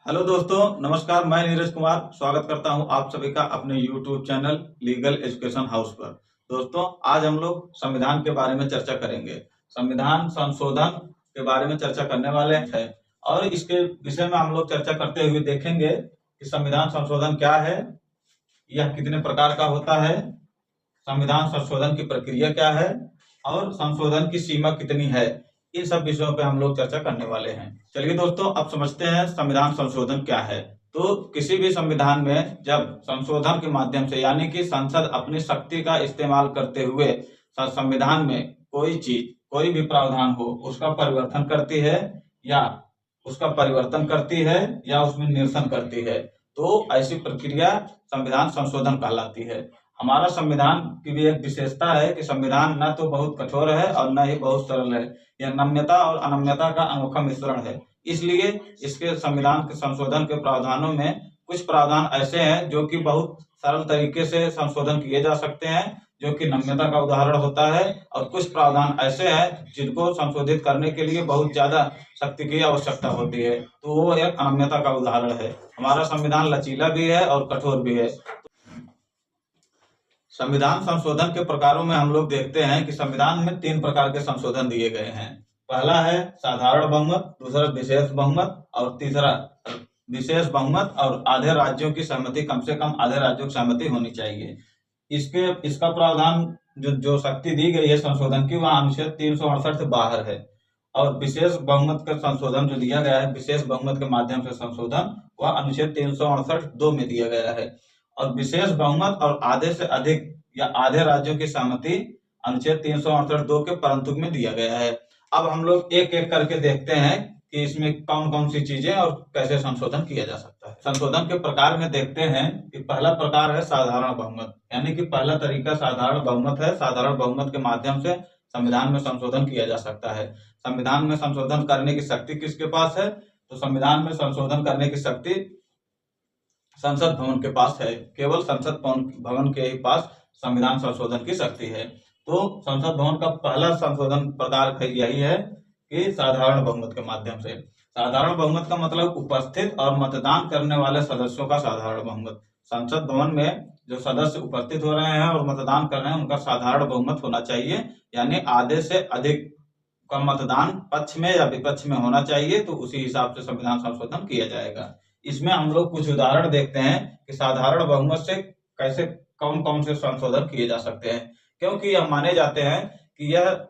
Hello दोस्तों, नमस्कार। मैं नीरज कुमार स्वागत करता हूं आप सभी का अपने YouTube channel legal education house पर। दोस्तों, आज हम लोग संविधान के बारे में चर्चा करेंगे। संविधान संशोधन के बारे में चर्चा करने वाले हैं और इसके विषय में हम लोग चर्चा करते हुए देखेंगे कि संविधान संशोधन क्या है, यह कितने प्रकार का होता है, संविधान संशोधन की प्रक्रिया क्या है और संशोधन की सीमा कितनी है। इन सब विषयों पे हम लोग चर्चा करने वाले हैं। चलिए दोस्तों, अब समझते हैं संविधान संशोधन क्या है। तो किसी भी संविधान में जब संशोधन के माध्यम से यानी कि संसद अपनी शक्ति का इस्तेमाल करते हुए संविधान में कोई चीज, कोई भी प्रावधान हो उसका परिवर्तन करती है या उसमें निरसन करती है, तो ऐसी प्रक्रिया संविधान संशोधन कहलाती है। हमारा संविधान की भी एक विशेषता है कि संविधान न तो बहुत कठोर है और न ही बहुत सरल है। यह नम्यता और अनम्यता का अनोखा मिश्रण है। इसलिए इसके संविधान के संशोधन के प्रावधानों में कुछ प्रावधान ऐसे हैं जो कि बहुत सरल तरीके से संशोधन किए जा सकते हैं, जो कि नम्यता का उदाहरण होता है, और कुछ प्रावधान ऐसे हैं जिनको संशोधित करने के लिए बहुत ज्यादा शक्ति की आवश्यकता होती है, तो वो एक अनम्यता का उदाहरण है। हमारा संविधान लचीला भी है और कठोर भी है। संविधान संशोधन के प्रकारों में हम लोग देखते हैं कि संविधान में 3 प्रकार के संशोधन दिए गए हैं। पहला है साधारण बहुमत, दूसरा विशेष बहुमत और तीसरा विशेष बहुमत और आधे राज्यों की सहमति, कम से कम आधे राज्यों की सहमति होनी चाहिए। इसका प्रावधान जो शक्ति दी गई है संशोधन की, वह अनुच्छेद 368 से बाहर है। और विशेष बहुमत का संशोधन जो दिया गया है, विशेष बहुमत के माध्यम से संशोधन, वह अनुच्छेद 368(2) में दिया गया है। और विशेष बहुमत और आधे से अधिक या आधे राज्यों की सहमति अनुच्छेद 368(2) के परंतु में दिया गया है। अब हम लोग एक एक करके देखते हैं कि इसमें कौन कौन सी चीजें और कैसे संशोधन किया जा सकता है। संशोधन के प्रकार में देखते हैं कि पहला प्रकार है साधारण बहुमत, यानी कि पहला तरीका साधारण बहुमत है। साधारण बहुमत के माध्यम से संविधान में संशोधन किया जा सकता है। संविधान में संशोधन करने की शक्ति किसके पास है? तो संविधान में संशोधन करने की शक्ति संसद भवन के पास है। केवल संसद भवन के ही पास संविधान संशोधन की शक्ति है। तो संसद भवन का पहला संशोधन प्रकार यही है कि साधारण बहुमत के माध्यम से। साधारण बहुमत का मतलब उपस्थित और मतदान करने वाले सदस्यों का साधारण बहुमत। संसद भवन में जो सदस्य उपस्थित हो रहे हैं और मतदान कर रहे हैं, उनका साधारण बहुमत होना चाहिए, यानी आधे से अधिक का मतदान पक्ष में या विपक्ष में होना चाहिए। तो उसी हिसाब से संविधान संशोधन किया जाएगा। इसमें हम लोग कुछ उदाहरण देखते हैं कि साधारण बहुमत से कैसे कौन कौन से संशोधन किए जा सकते हैं, क्योंकि यह माने जाते हैं कि यह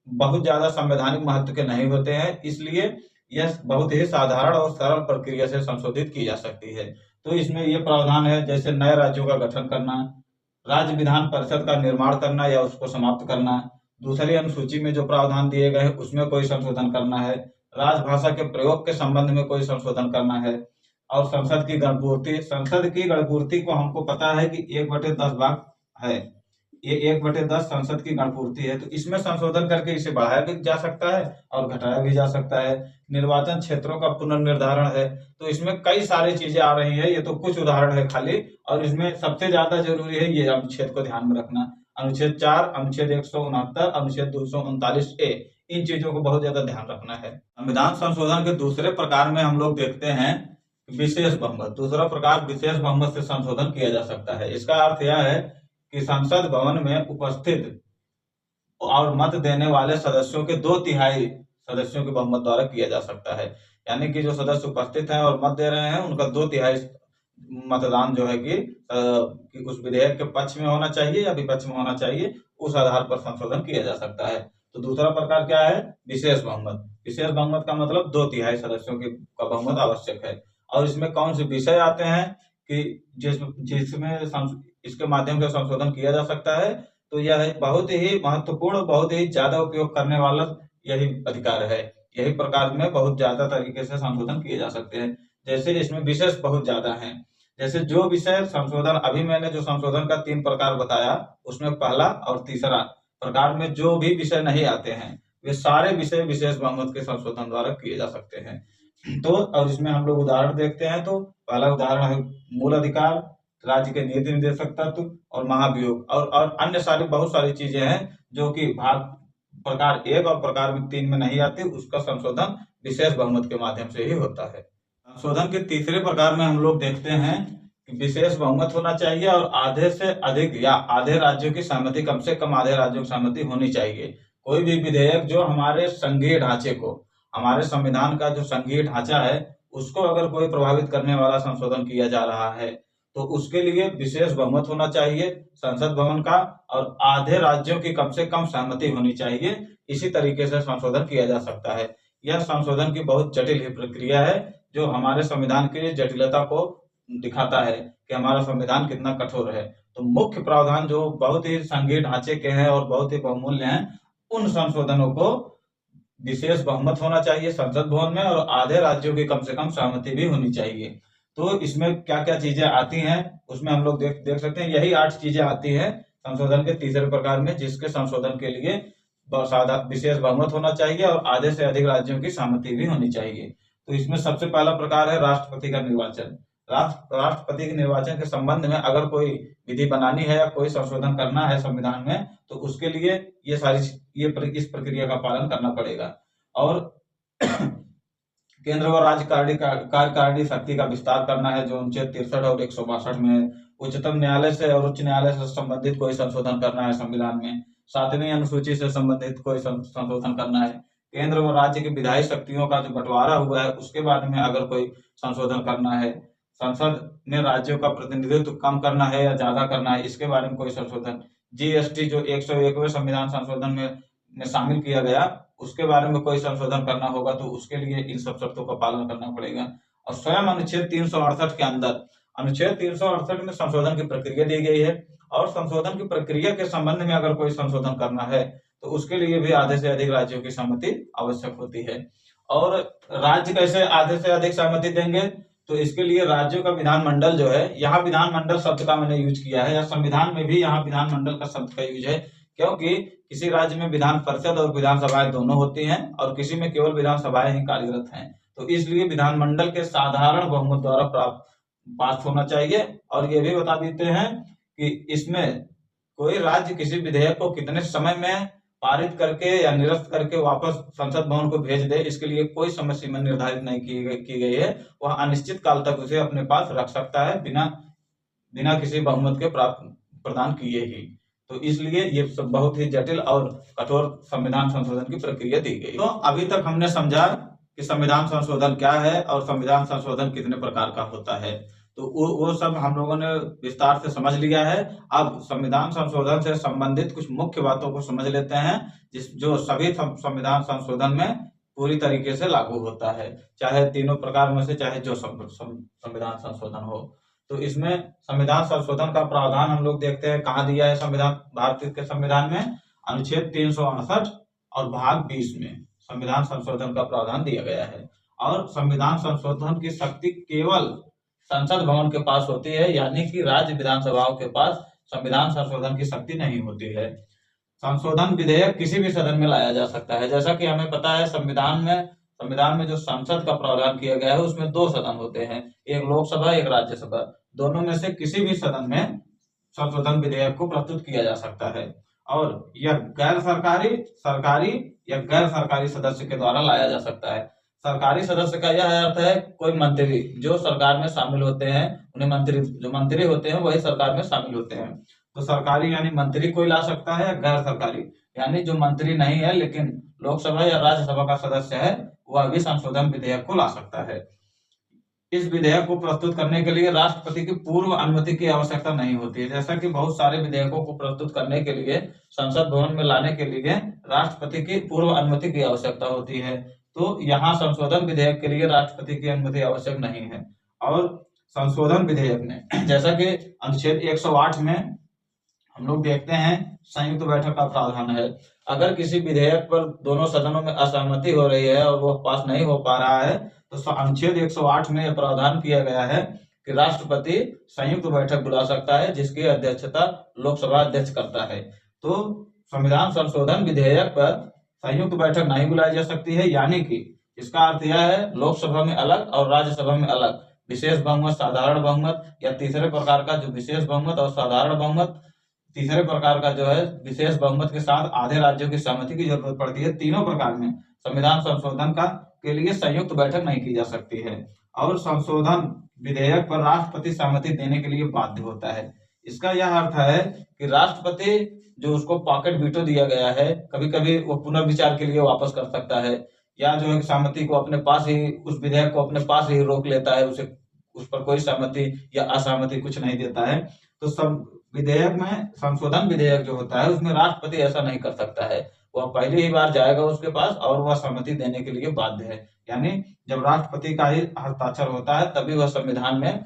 बहुत ज्यादा संवैधानिक महत्व के नहीं होते हैं, इसलिए यह बहुत ही साधारण और सरल प्रक्रिया से संशोधित की जा सकती है। तो इसमें ये प्रावधान है, जैसे नए राज्यों का गठन करना, राज्य विधान परिषद का निर्माण करना या उसको समाप्त करना, दूसरी अनुसूची में जो प्रावधान दिए गए हैं उसमें कोई संशोधन करना है, राजभाषा के प्रयोग के संबंध में कोई संशोधन करना है, और संसद की गणपूर्ति को हमको पता है कि 1/10 भाग है, ये 1/10 संसद की गणपूर्ति है। तो इसमें संशोधन करके इसे बढ़ाया भी जा सकता है और घटाया भी जा सकता है। निर्वाचन क्षेत्रों का पुनर्निर्धारण है, तो इसमें कई सारी चीजें आ रही है। ये तो कुछ उदाहरण है खाली, और इसमें सबसे ज्यादा जरूरी है ये अनुच्छेद को ध्यान में रखना। अनुच्छेद 4, अनुच्छेद 169, अनुच्छेद 239A, इन चीजों को बहुत ज्यादा ध्यान रखना है। संविधान संशोधन के दूसरे प्रकार में हम लोग देखते हैं विशेष बहुमत। दूसरा प्रकार विशेष बहुमत से संशोधन किया जा सकता है। इसका अर्थ यह है कि संसद भवन में उपस्थित और मत देने वाले सदस्यों के 2/3 सदस्यों के बहुमत द्वारा किया जा सकता है। यानी कि जो सदस्य उपस्थित हैं और मत दे रहे हैं, उनका 2/3 मतदान जो है कि उस विधेयक के पक्ष में होना चाहिए या विपक्ष में होना चाहिए, उस आधार पर संशोधन किया जा सकता है। तो दूसरा प्रकार क्या है? विशेष बहुमत। विशेष बहुमत का मतलब 2/3 सदस्यों का बहुमत आवश्यक है। और इसमें कौन से विषय आते हैं कि जिसमें इसके माध्यम से संशोधन किया जा सकता है? तो यह बहुत ही महत्वपूर्ण, बहुत ही ज्यादा उपयोग करने वाला यही अधिकार है। यही प्रकार में बहुत ज्यादा तरीके से संशोधन किए जा सकते हैं। जैसे इसमें विशेष बहुत ज्यादा है, जैसे जो विषय संशोधन, अभी मैंने जो संशोधन का 3 प्रकार बताया, उसमें पहला और तीसरा प्रकार में जो भी विषय नहीं आते हैं, वे सारे विषय विशेष बहुमत के संशोधन द्वारा किए जा सकते हैं। तो और इसमें हम लोग उदाहरण देखते हैं। तो पहला उदाहरण है मूल अधिकार, राज्य के नीति निर्देशक तत्व और महाभियोग, और अन्य बहुत सारी चीजें हैं जो कि भाग प्रकार 1 और प्रकार 3 में नहीं आती। उसका संशोधन विशेष बहुमत के माध्यम से ही होता है। संशोधन के तीसरे प्रकार में हम लोग देखते हैं कि विशेष बहुमत होना चाहिए और आधे से अधिक या आधे राज्यों की सहमति, कम से कम आधे राज्यों की सहमति होनी चाहिए। कोई भी विधेयक जो हमारे संघीय ढांचे को, हमारे संविधान का जो संघीय ढांचा है उसको अगर कोई प्रभावित करने वाला संशोधन किया जा रहा है तो उसके लिए विशेष बहुमत होना चाहिए संसद भवन का, और आधे राज्यों की कम से कम सहमति होनी चाहिए। इसी तरीके से संशोधन किया जा सकता है। यह संशोधन की बहुत जटिल ही प्रक्रिया है जो हमारे संविधान की जटिलता को दिखाता है कि हमारा संविधान कितना कठोर है। तो मुख्य प्रावधान जो बहुत ही संघीय ढांचे के हैं और बहुत ही बहुमूल्य हैं, उन संशोधनों को विशेष बहुमत होना चाहिए संसद भवन में और आधे राज्यों की कम से कम सहमति भी होनी चाहिए। तो इसमें क्या क्या चीजें आती हैं उसमें हम लोग देख सकते हैं। यही 8 चीजें आती हैं संशोधन के तीसरे प्रकार में, जिसके संशोधन के लिए विशेष बहुमत होना चाहिए और आधे से अधिक राज्यों की सहमति भी होनी चाहिए। तो इसमें सबसे पहला प्रकार है राष्ट्रपति का निर्वाचन। राष्ट्रपति के निर्वाचन के संबंध में अगर कोई विधि बनानी है या कोई संशोधन करना है संविधान में तो उसके लिए इस प्रक्रिया का पालन करना पड़ेगा। और केंद्र व राज्य कार्यकारिणी शक्ति का विस्तार करना है जो अनुच्छेद 63 और 162 में। उच्चतम न्यायालय से और उच्च न्यायालय से संबंधित कोई संशोधन करना है संविधान में। 7वीं अनुसूची से संबंधित कोई संशोधन करना है। केंद्र व राज्य की विधायी शक्तियों का जो बंटवारा हुआ है उसके बारे में अगर कोई संशोधन करना है। संसद में राज्यों का प्रतिनिधित्व कम करना है या ज्यादा करना है, इसके बारे में कोई संशोधन। जीएसटी जो 101वें संविधान संशोधन में शामिल किया गया उसके बारे में कोई संशोधन करना होगा तो उसके लिए इन सब शर्तों का पालन करना पड़ेगा। और स्वयं अनुच्छेद 368 के अंदर, अनुच्छेद 368 में संशोधन की प्रक्रिया दी गई है और संशोधन की प्रक्रिया के संबंध में अगर कोई संशोधन करना है तो उसके लिए भी आधे से अधिक राज्यों की सहमति आवश्यक होती है। और राज्य कैसे आधे से अधिक सहमति देंगे, तो इसके लिए राज्यों का विधानमंडल जो है, यहाँ विधानमंडल शब्द का मैंने यूज किया है या संविधान में भी यहाँ विधानमंडल का शब्द का यूज है, क्योंकि किसी राज्य में विधान परिषद और विधानसभाएं दोनों होती हैं और किसी में केवल विधानसभाएं ही कार्यरत हैं। तो इसलिए विधानमंडल के साधारण बहुमत द्वारा पास होना चाहिए। और ये भी बता देते हैं कि इसमें कोई राज्य किसी विधेयक को कितने समय में पारित करके या निरस्त करके वापस संसद भवन को भेज दे, इसके लिए कोई समय सीमा निर्धारित नहीं की गई है। वह अनिश्चित काल तक उसे अपने पास रख सकता है बिना किसी बहुमत के प्रदान किए ही। तो इसलिए ये सब बहुत ही जटिल और कठोर संविधान संशोधन की प्रक्रिया दी गई। तो अभी तक हमने समझा कि संविधान संशोधन क्या है और संविधान संशोधन कितने प्रकार का होता है। तो वो सब हम लोगों ने विस्तार से समझ लिया है। अब संविधान संशोधन से संबंधित कुछ मुख्य बातों को समझ लेते हैं जो सभी संविधान संशोधन में पूरी तरीके से लागू होता है, चाहे तीनों प्रकार में से चाहे जो संविधान संशोधन हो। तो इसमें संविधान संशोधन का प्रावधान हम लोग देखते हैं कहाँ दिया है संविधान, भारतीय के संविधान में अनुच्छेद 368 और भाग 20 में संविधान संशोधन का प्रावधान दिया गया है। और संविधान संशोधन की शक्ति केवल संसद भवन के पास होती है, यानी कि राज्य विधानसभाओं के पास संविधान संशोधन की शक्ति नहीं होती है। संशोधन विधेयक किसी भी सदन में लाया जा सकता है। जैसा कि हमें पता है संविधान में जो संसद का प्रावधान किया गया है उसमें 2 सदन होते हैं, एक लोकसभा एक राज्यसभा। दोनों में से किसी भी सदन में संशोधन विधेयक को प्रस्तुत किया जा सकता है और यह गैर सरकारी, सरकारी या गैर सरकारी सदस्य के द्वारा लाया जा सकता है। सरकारी सदस्य का यह अर्थ है कोई मंत्री जो सरकार में शामिल होते हैं, उन्हें मंत्री होते हैं वही सरकार में शामिल होते हैं। तो सरकारी यानी मंत्री कोई ला सकता है, गैर सरकारी यानी जो मंत्री नहीं है लेकिन लोकसभा या राज्यसभा का सदस्य है वह भी संशोधन विधेयक को ला सकता है। इस विधेयक को प्रस्तुत करने के लिए राष्ट्रपति की पूर्व अनुमति की आवश्यकता नहीं होती है। जैसा कि बहुत सारे विधेयकों को प्रस्तुत करने के लिए संसद भवन में लाने के लिए राष्ट्रपति की पूर्व अनुमति की आवश्यकता होती है, तो यहाँ संशोधन विधेयक के लिए राष्ट्रपति की अनुमति आवश्यक नहीं है। और संशोधन विधेयक में जैसा कि अनुच्छेद 108 में हम लोग देखते हैं संयुक्त बैठक का प्रावधान है। अगर किसी विधेयक पर दोनों सदनों में असहमति हो रही है और वो पास नहीं हो पा रहा है तो अनुच्छेद 108 में यह प्रावधान किया गया है कि राष्ट्रपति संयुक्त बैठक बुला सकता है जिसकी अध्यक्षता लोकसभा अध्यक्ष करता है। तो संविधान संशोधन विधेयक पर संयुक्त बैठक नहीं बुलाई जा सकती है, यानी कि इसका अर्थ यह है लोकसभा में अलग और राज्यसभा में अलग विशेष बहुमत, साधारण बहुमत या तीसरे प्रकार का जो विशेष बहुमत और साधारण बहुमत, तीसरे प्रकार का जो है विशेष बहुमत के साथ आधे राज्यों की सहमति की जरूरत पड़ती है। तीनों प्रकार में संविधान संशोधन के लिए संयुक्त बैठक नहीं की जा सकती है। और संशोधन विधेयक पर राष्ट्रपति सहमति देने के लिए बाध्य होता है। इसका यह अर्थ है कि राष्ट्रपति जो उसको पॉकेट वीटो दिया गया है, कभी कभी वो पुनर्विचार के लिए वापस कर सकता है, या जो है सहमति को अपने पास ही, उस विधेयक को अपने पास ही रोक लेता है, उसे उस पर कोई सहमति या असहमति कुछ नहीं देता है। तो सब विधेयक में, संशोधन विधेयक जो होता है उसमें राष्ट्रपति ऐसा नहीं कर सकता है। वह पहली ही बार जाएगा उसके पास और वह सहमति देने के लिए बाध्य है। यानी जब राष्ट्रपति का ही हस्ताक्षर होता है तभी वह संविधान में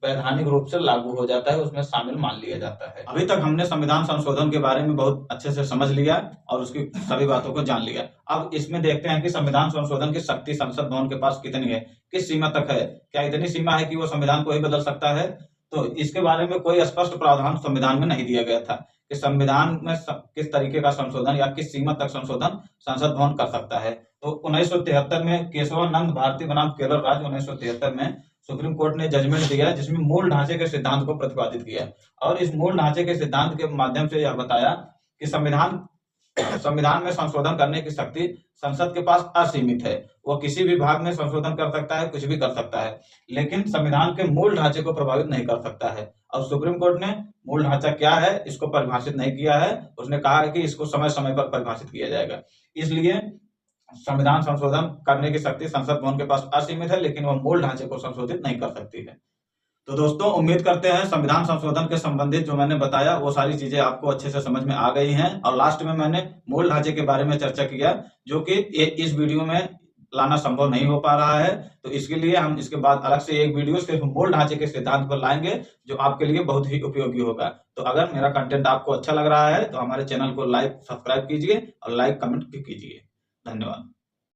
वैधानिक रूप से लागू हो जाता है, उसमें शामिल मान लिया जाता है। अभी तक हमने संविधान संशोधन के बारे में बहुत अच्छे से समझ लिया और उसकी सभी बातों को जान लिया। अब इसमें देखते हैं कि संविधान संशोधन की शक्ति संसद भवन के पास कितनी है, किस सीमा तक है। क्या इतनी सीमा है कि वो संविधान को ही बदल सकता है? तो इसके बारे में कोई स्पष्ट प्रावधान संविधान में नहीं दिया गया था कि संविधान में किस तरीके का संशोधन या किस सीमा तक संशोधन संसद भवन कर सकता है। तो 1973 में केशवानंद भारती बनाम केरल राज्य 1973 में सुप्रीम कोर्ट ने जजमेंट दिया जिसमें मूल ढांचे के सिद्धांत को प्रतिपादित किया और इस मूल ढांचे के सिद्धांत के माध्यम से यह बताया कि संविधान में संशोधन करने की शक्ति संसद के पास असीमित है। वो किसी भी भाग में संशोधन कर सकता है, कुछ भी कर सकता है, लेकिन संविधान के मूल ढांचे को प्रभावित नहीं कर सकता है। और सुप्रीम कोर्ट ने मूल ढांचा क्या है इसको परिभाषित नहीं किया है, उसने कहा है कि इसको समय समय पर परिभाषित किया जाएगा। इसलिए संविधान संशोधन करने की शक्ति संसद भवन के पास असीमित है, लेकिन वह मूल ढांचे को संशोधित नहीं कर सकती है। तो दोस्तों, उम्मीद करते हैं संविधान संशोधन के संबंधित जो मैंने बताया वो सारी चीजें आपको अच्छे से समझ में आ गई हैं। और लास्ट में मैंने मूल ढांचे के बारे में चर्चा किया जो कि इस वीडियो में लाना संभव नहीं हो पा रहा है। तो इसके लिए हम इसके बाद अलग से एक वीडियो सिर्फ मूल ढांचे के सिद्धांत पर लाएंगे जो आपके लिए बहुत ही उपयोगी होगा। तो अगर मेरा कंटेंट आपको अच्छा लग रहा है तो हमारे चैनल को लाइक सब्सक्राइब कीजिए और लाइक कमेंट कीजिए। धन्यवाद।